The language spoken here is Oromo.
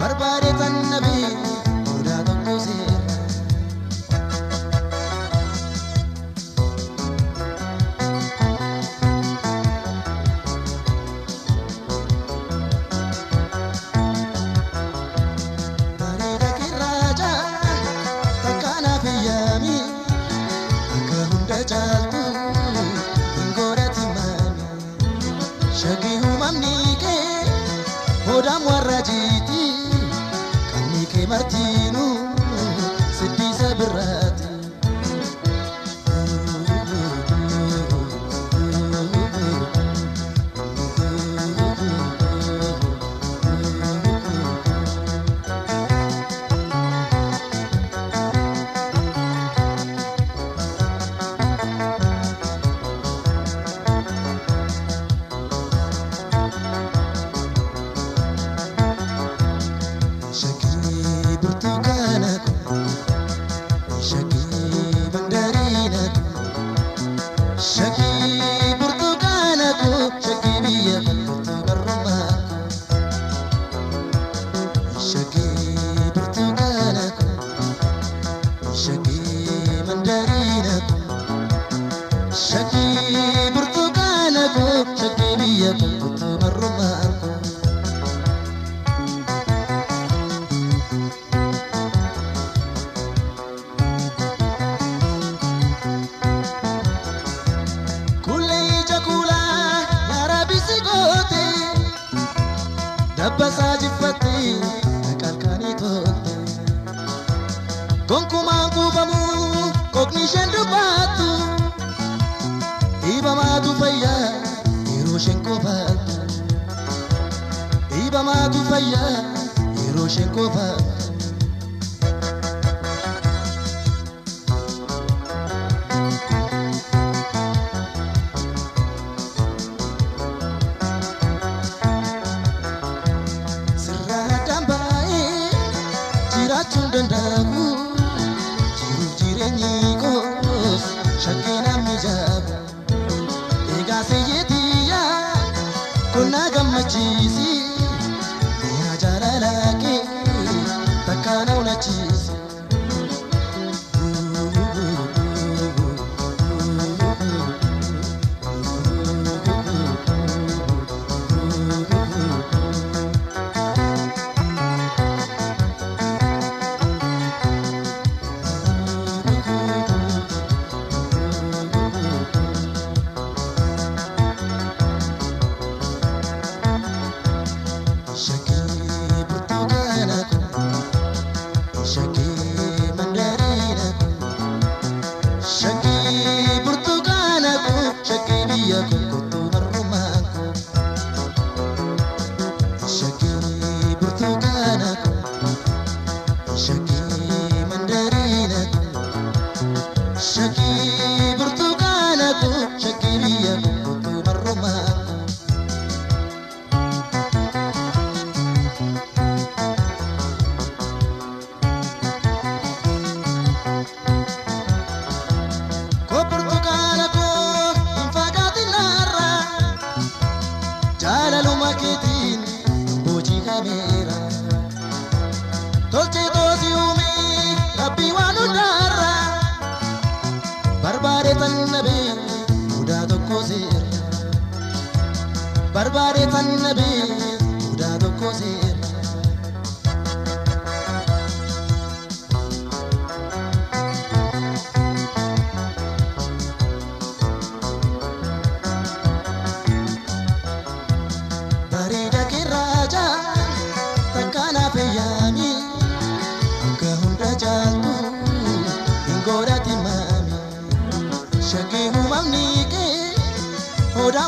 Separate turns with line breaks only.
barbaade tannabe oda tokko seera bareeda kirraja takkana fayyami akka hunda caaltu ingorati mami shagi humamni ke hodam warrajiti kanni ke martinu siddisa birrati Dabbasa jiffatti kalkanii tolte gonkumaan kuufamu kokni isheen dubbattu dhiibamaatu fayyaa yeroo isheen qofaattu dhiibamaatu fayyaa yeroo isheen qofaattu dandamu jiru jireenyi koos shakkina mijabu egaa seyyetiya konna gammachiisi yaa jaalala kee takkaana unachiisi Tolche tosi umi rabbi wanu darra barbaade tannabe oda tokko seera barbaade tannabe oda tokko seera bareeda kirraja takkana fayyami hunda caaltu ingorati mami shagi humamni ke hodam